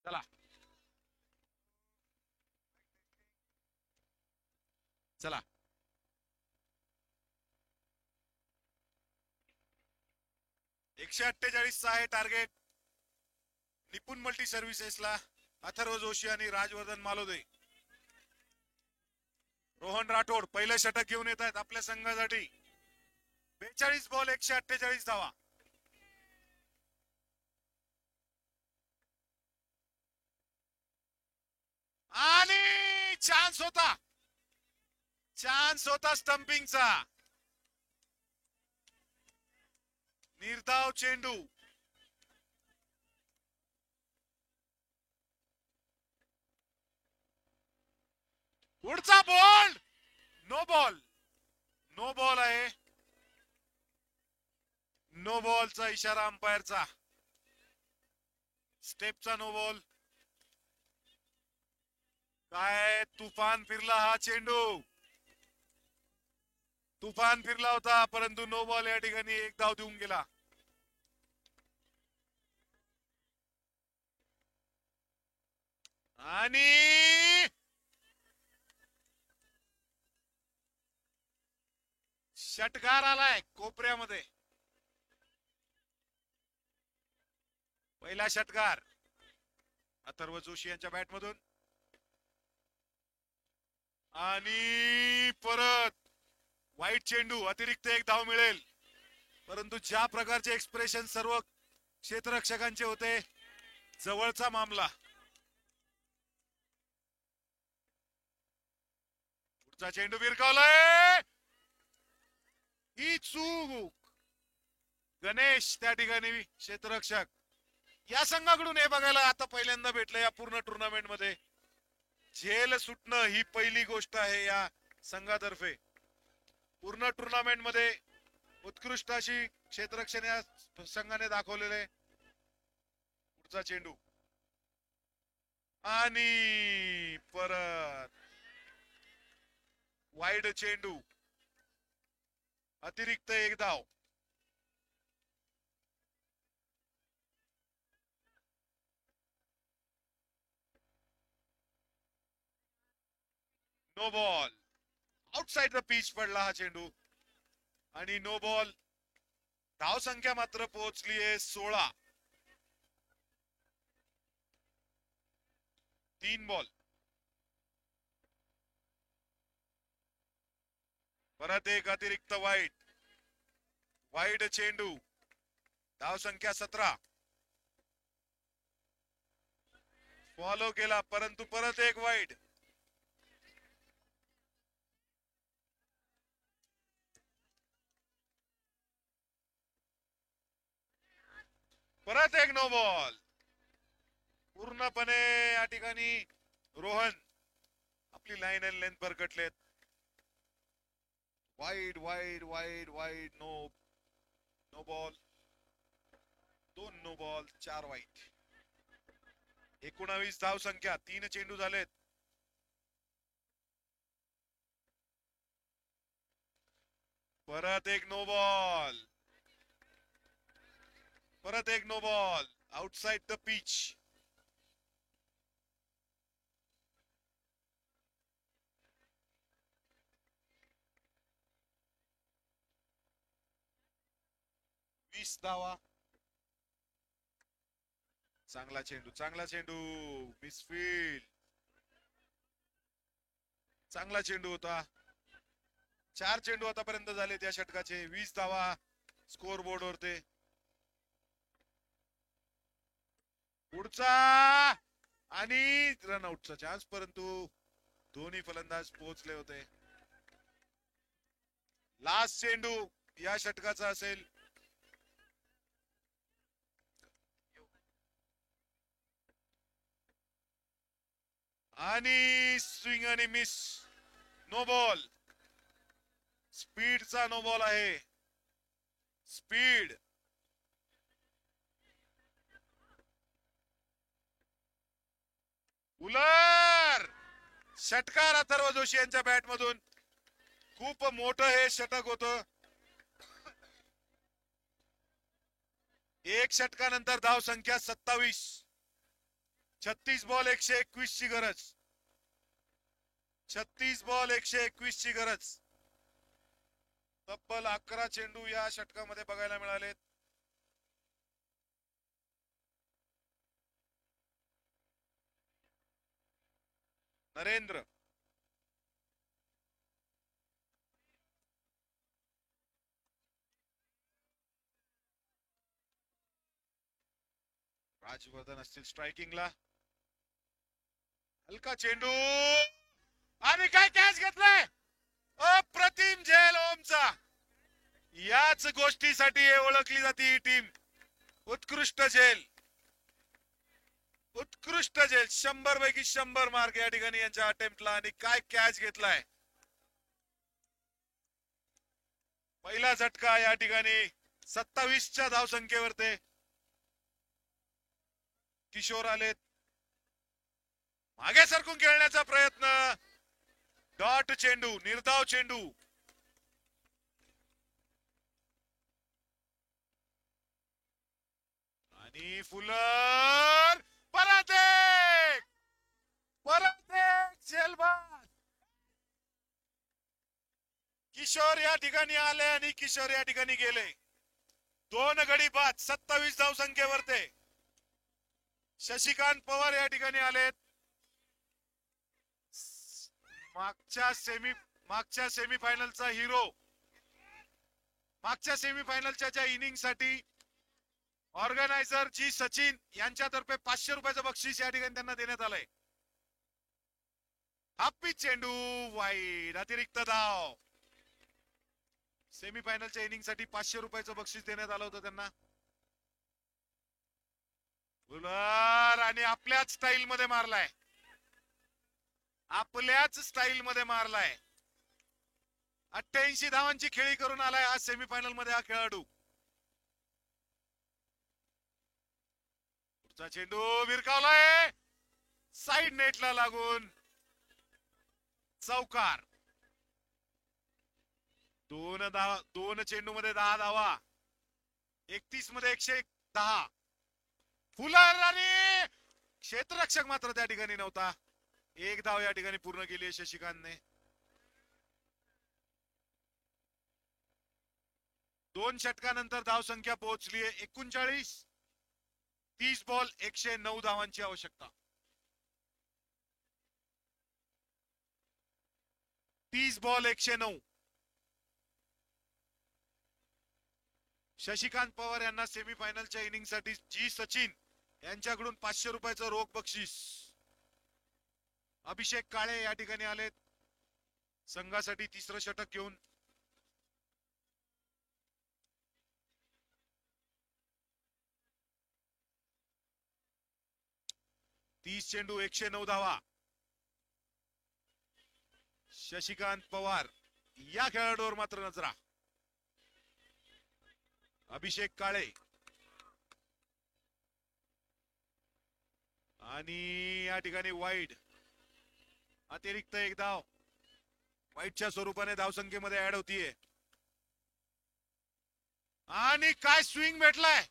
चला चला 148 आहे टार्गेट. निपुण मल्टी सर्व्हिसेसला अथर्व जोशी आणि राजवर्धन मालोदे. रोहन राठोड पहिलं षटक घेऊन येत आहेत आपल्या संघासाठी. 42 बॉल 148 धावा. आणि चान्स होता स्टंपिंगचा. निर्धाव चेंडू. पुढचा बॉल नो बॉल आहे. नो बॉलचा इशारा अंपायरचा. स्टेपचा नो बॉल. काय तुफान फिरला हा चेंडू. तुफान फिरला होता परंतु नो बॉल या ठिकाणी एक धाव देऊन गेला. आणि षटकार आलाय कोपऱ्यामध्ये. पहिला षटकार अथर्व जोशी यांच्या बॅट मधून. आणि परत वाईट चेंडू. अतिरिक्त एक धाव मिळेल परंतु ज्या प्रकारचे एक्सप्रेशन सर्व क्षेत्ररक्षकांचे होते जवळचा मामला. पुढचा चेंडू भिरकावलाय. ही चूक. गणेश त्या ठिकाणी क्षेत्ररक्षक. या संघाकडून हे बघायला आता पहिल्यांदा भेटलं या पूर्ण टुर्नामेंट मध्ये. झेल सुटणं ही पहिली गोष्ट आहे या संघातर्फे. पूर्ण टुर्नामेंट मध्ये उत्कृष्ट अशी क्षेत्ररक्षण या संघाने दाखवलेले. पुढचा चेंडू आणि परत वाईड चेंडू. अतिरिक्त एक धाव. No ball. Outside the pitch पडला हा चेंडू आणि नो बॉल. धाव संख्या मात्र पोहोचली आहे 16. 3 बॉल. परत एक अतिरिक्त वाईड चेंडू. धाव संख्या 17. फॉलो केला परंतु परत एक वाईड. परत एक नो बॉल. पूर्णपणे या ठिकाणी रोहन आपली लाईन अँड लेंथ भरकटलेत. Wide no ball. 2 no ball 4 wide. 19 धाव संख्या. 3 चेंडू झालेत. परत एक नो बॉल. परत एक no ball. Outside the pitch. धावा. चांगला चेंडू. मिसफील्ड. चांगला चेंडू होता. 4 चेंडू आतापर्यंत झाले त्या षटकाचे. 20 धावा स्कोर बोर्ड वरते. पुढचा आणि रनआउटचा चान्स परंतु दोन्ही फलंदाज पोहोचले होते. लास्ट चेंडू या षटकाचा असेल. आणि स्विंग आणि मिस. No ball. स्पीडचा नो बॉल आहे. स्पीड. उलर. षटकार अथर्व जोशी यांच्या बॅट मधून. खूप मोठं हे षटक होतं. एक षटकानंतर धाव संख्या 27. 36 बॉल 121 ची गरज. 36 बॉल 121 ची गरज. तब्बल 11 चेंडू या षटकामध्ये बघायला मिळालेत. नरेंद्र राजवर्धन असतील स्ट्रायकिंगला. हलका चेंडू आणि काय कॅच घेतलाय. अप्रतिम झेल ओमचा. याच गोष्टीसाठी ओळखली जाते ही टीम. उत्कृष्ट झेल. उत्कृष्ट झेल. 100 पैकी 100 मार्क या ठिकाणी यांच्या अटेम्प्टला. आणि काय कॅच घेतलाय. पहिला झटका या ठिकाणी 27च्या धावसंख्येवर ते किशोर आलेत. मागे सरकून खेळण्याचा प्रयत्न. डॉट चेंडू. निर्धाव चेंडू. आणि फुलर परत एक झेलबाद. किशोर या ठिकाणी आले आणि किशोर या ठिकाणी गेले. 2 गडी बाद. 27 धावसंख्येवर ते. शशिकांत पवार या ठिकाणी आलेत. मागच्या सेमीफायनलचा हिरो. मागच्या सेमीफायनलच्या ज्या इनिंग साठी ऑर्गनायझर जी सचिन यांच्यातर्फे 500 रुपयाचं बक्षीस या ठिकाणी त्यांना देण्यात आलंय. हापी चेंडू वाईड. अतिरिक्त धाव. सेमीफायनलच्या इनिंग साठी 500 रुपयाचं बक्षीस देण्यात आलं होतं त्यांना. बुलर आणि आपल्याच स्टाईल मध्ये मारलाय. आपल्याच स्टाईल मध्ये मारलाय. 88 धावांची खेळी करून आलाय आज सेमीफायनल मध्ये हा खेळाडू. पुढचा चेंडू विरकावलाय. साइड नेटला लागून चौकार. 2 चेंडू मध्ये 10 धावा. 31 मध्ये 110. फुलर आणि क्षेत्ररक्षक मात्र त्या ठिकाणी नव्हता. 1 धाव या ठिकाणी पूर्ण केली आहे शशिकांतने. 2 षटकानंतर धावसंख्या पोहोचली आहे 39. 30 बॉल 109 धावांची आवश्यकता. 30 बॉल 109. शशिकांत पवार यांना सेमीफायनलच्या इनिंग साठी जी सचिन यांच्याकडून 500 रुपयाचं रोख बक्षीस. अभिषेक काळे या ठिकाणी आलेत संघासाठी 3रं षटक घेऊन. तीस चेंडू 109 धावा. शशिकांत पवार या खेळाडूवर मात्र नजरा. अभिषेक काळे आणि या ठिकाणी वाईड. अतिरिक्त 1 धाव वाईटच्या स्वरूपाने धावसंख्येमध्ये ऍड होतीये. आणि काय स्विंग भेटलाय.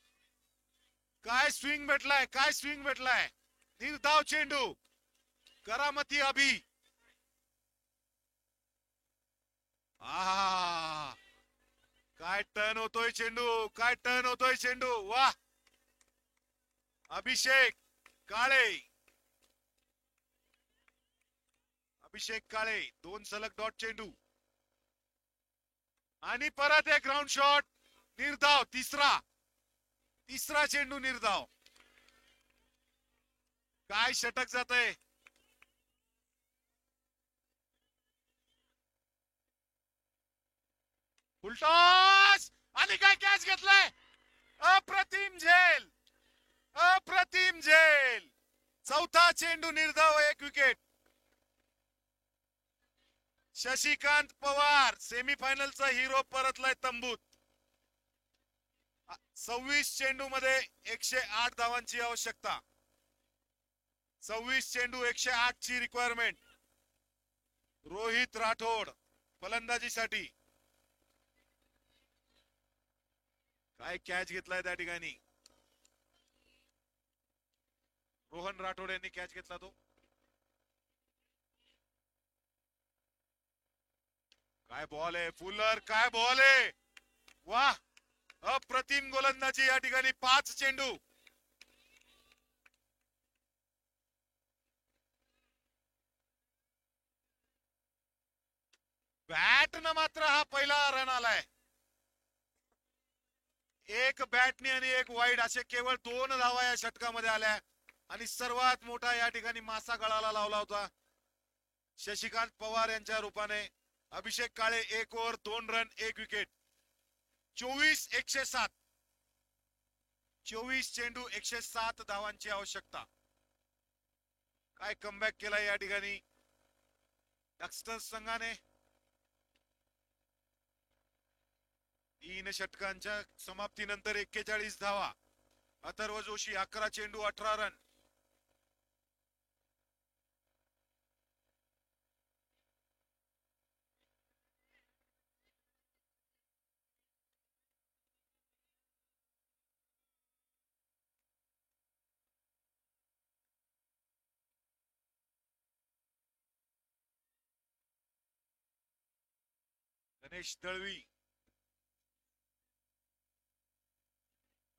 काय स्विंग भेटलाय. काय स्विंग भेटलाय. निर्धाव चेंडू. करामती अभि. आहा काय टर्न होतोय चेंडू. काय टर्न होतोय चेंडू. वाह. अभिषेक काळे. अभिषेक काळे 2 सलग डॉट चेंडू. आणि परत एक ग्राउंड शॉट. निर्धाव. तिसरा चेंडू निर्धाव. काय षटक जातंय. फुलटॉस आणि काय कॅच घेतलाय. अप्रतिम झेल. अप्रतिम झेल. 4था चेंडू निर्धाव. 1 विकेट. शशिकांत पवार सेमीफायनलचा हिरो परतलाय तंबूत. 26 चेंडू मध्ये 108 धावांची आवश्यकता. 26 चेंडू 108 ची रिक्वायरमेंट. रोहित राठोड फलंदाजीसाठी. काय कॅच घेतलाय त्या ठिकाणी. रोहन राठोड यांनी कॅच घेतला तो. काय बॉल आहे फुलर, काय बॉल आहे. वा, अप्रतिम गोलंदाजी या ठिकाणी. 5 चेंडू. बॅटनं मात्र हा पहिला रन आलाय. एक बॅटनी आणि एक वाईड असे केवळ 2 धावा या षटकामध्ये आल्या आणि सर्वात मोठा या ठिकाणी मासा गळाला लावला होता शशिकांत पवार यांच्या रूपाने. अभिषेक काळे 1 ओव्हर 2 रन 1 विकेट. 24-107. 24 चेंडू 107 धावांची आवश्यकता. काय कमबॅक केला या ठिकाणी डक्स्टर्स संघाने. 3 षटकांच्या समाप्तीनंतर 41 धावा. अथर्व जोशी 11 चेंडू 18 रन. गणेश दळवी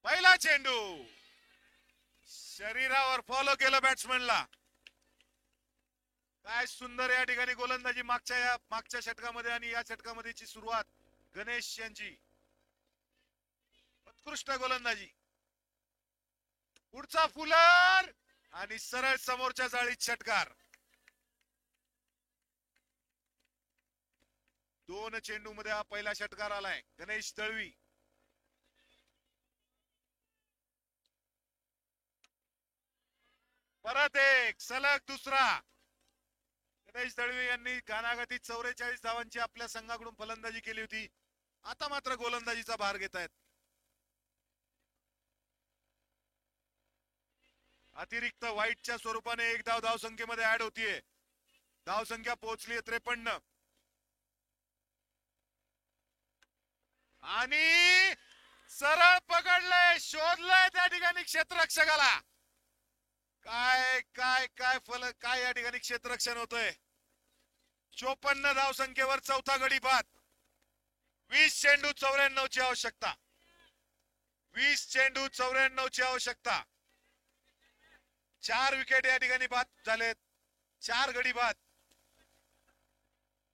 पहिला चेंडू शरीरावर फॉलो केलं बॅट्समॅनला. काय सुंदर या ठिकाणी गोलंदाजी मागच्या षटकामध्ये आणि या षटकामध्येची सुरुवात गणेश यांची. उत्कृष्ट गोलंदाजी. पुढचा फुलर आणि सरळ समोरच्या जाळीत षटकार. 2 चेंडू मध्ये हा पहिला षटकार आलाय गणेश दळवी. परत एक सलग दुसरा. गणेश दळवी यांनी घानाघाती 44 धावांची आपल्या संघाकडून फलंदाजी केली होती. आता मात्र गोलंदाजीचा भार घेत आहेत. अतिरिक्त वाईटच्या स्वरूपाने एक धाव धावसंख्येमध्ये ऍड होतीये. धावसंख्या पोहोचली 53. आणि सरळ पकडलंय, शोधलंय त्या ठिकाणी क्षेत्ररक्षकाला. काय काय काय काय या ठिकाणी क्षेत्ररक्षण होतंय. 54 धावसंख्येवर चौथा गडी बाद. 20 चेंडू 94 ची आवश्यकता. 20 चेंडू 94 ची आवश्यकता. 4 विकेट या ठिकाणी बाद झालेत. 4 गडी बाद.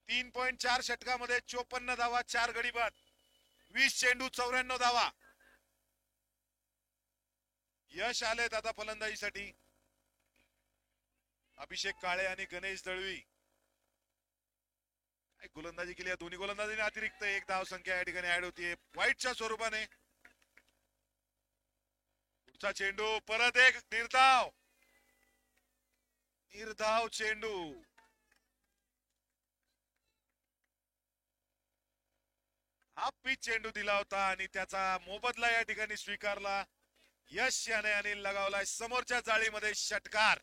3.4 षटकामध्ये 54 धावा, 4 गडी बाद. 20 चेंडू 94 धावा. यश आलेत आता फलंदाजीसाठी अभिषेक काळे आणि गणेश दळवी. गोलंदाजी केली. दोन्ही गोलंदाजीने अतिरिक्त एक धाव संख्या या ठिकाणी ऍड होतीये वाईटच्या स्वरूपाने. पुढचा चेंडू परत एक निर्धाव. निर्धाव चेंडू. हाफ पिच चेंडू दिला होता आणि त्याचा मोबदला या ठिकाणी स्वीकारला यश याने आणि लगावलाय समोरच्या जाळीमध्ये षटकार.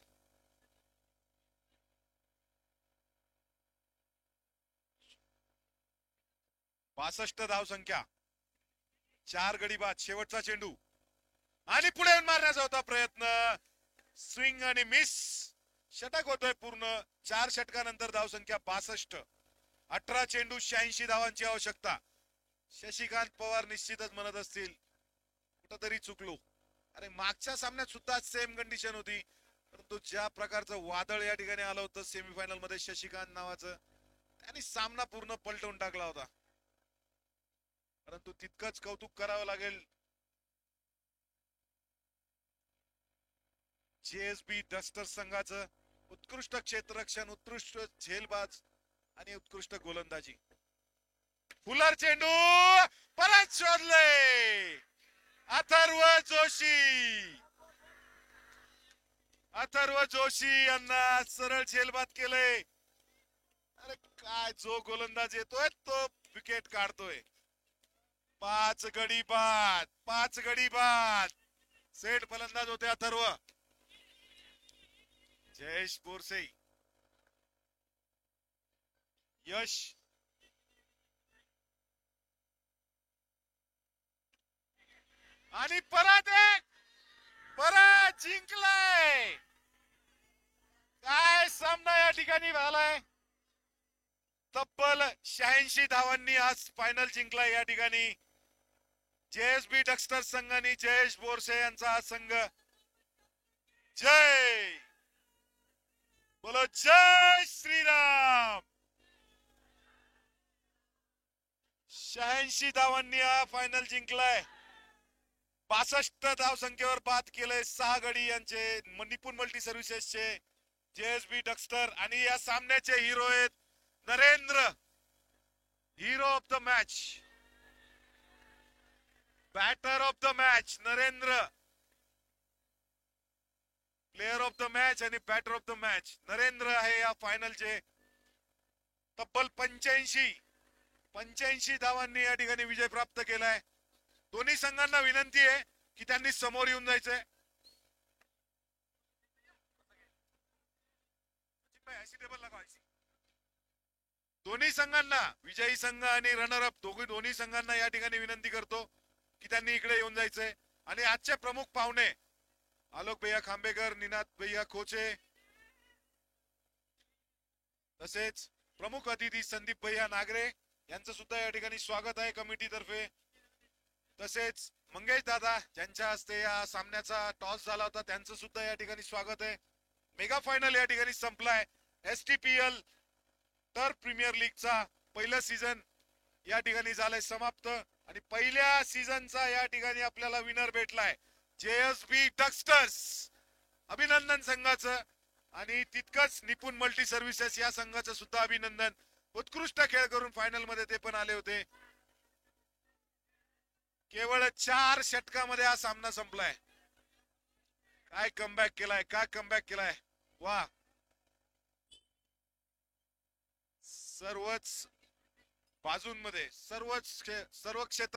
पासष्ट धाव संख्या, 4 गडी बाद. शेवटचा चेंडू आणि पुढे येऊन मारण्याचा होता प्रयत्न. स्विंग आणि मिस. षटक होतोय पूर्ण. 4 षटकानंतर धाव संख्या 62. 18 चेंडू 86 धावांची आवश्यकता. शशिकांत पवार निश्चितच म्हणत असतील कुठंतरी चुकलो. अरे मागच्या सामन्यात सुद्धा सेम कंडिशन होती, परंतु ज्या प्रकारचं वादळ या ठिकाणी आलं होतं सेमीफायनल मध्ये शशिकांत नावाचं, त्यांनी सामना पूर्ण पलटवून टाकला होता. परंतु तितकंच कौतुक करावं लागेल जेएसबी डस्टर्स संघाचं. उत्कृष्ट क्षेत्ररक्षण, उत्कृष्ट झेलबाज आणि उत्कृष्ट गोलंदाजी. फुलर चेंडू परत शोधले अथर्व जोशी. अथर्व जोशी यांना सरळ झेलबाद केलंय. अरे काय जो गोलंदाज येतोय तो विकेट काढतोय. 5 गडी बाद. 5 गडी बाद. सेट फलंदाज होते अथर्व. जयेश बोरसे. यश आणि परत एक. परत जिंकलाय. ठिकाणी झालाय. तब्बल 86 धावांनी आज फायनल जिंकला या ठिकाणी. JSB डक्स्टर संघ आणि जयेश बोरसे यांचा हा संघ. जय बोलो जय श्रीराम. 86 धावांनी हा फायनल जिंकलाय. 62 धाव संख्येवर बाद केलंय 6 गडी यांचे निपुण मल्टी सर्व्हिसेसचे JSB डक्स्टर. आणि या सामन्याचे हिरो आहेत Narendra, hero of the match, batter of the match Narendra, player of the match आणि batter of the match Narendra आहे या फायनलचे. तब्बल 85 धावांनी या ठिकाणी विजय प्राप्त केलाय. दोन्ही संघांना विनंती आहे की त्यांनी समोर येऊन जायचंय. दोन्ही संघांना, विजयी संघ आणि रनर अप दोन्ही संघांना या ठिकाणी विनंती करतो की त्यांनी इकडे येऊन जायचंय. आणि आजचे प्रमुख पाहुणे आलोक भैया खांबेकर, निनाद भैया खोचे, तसेच प्रमुख अतिथी संदीप भैया नागरे यांचं सुद्धा या ठिकाणी स्वागत आहे कमिटी तर्फे. तसेच मंगेश दादा ज्यांच्या हस्ते या सामन्याचा टॉस झाला होता त्यांचं सुद्धा या ठिकाणी स्वागत आहे. मेगा फायनल या ठिकाणी संपलाय. STPL तर प्रीमियर लीगचा पहिला सीझन या ठिकाणी झालाय समाप्त. आणि पहिल्या सीझनचा या ठिकाणी आपल्याला विनर भेटलाय JSB डक्स्टर्स. अभिनंदन संघाचं. आणि तितकंच निपुण मल्टी सर्व्हिसेस या संघाचं सुद्धा अभिनंदन. उत्कृष्ट खेळ करून फायनल मध्ये ते पण आले होते. केवळ 4 षटकामध्ये हा सामना संपलाय. काय कमबॅक केलाय, काय कमबॅक केलाय. वा, सर्वच बाजूंमध्ये सर्व क्षेत्र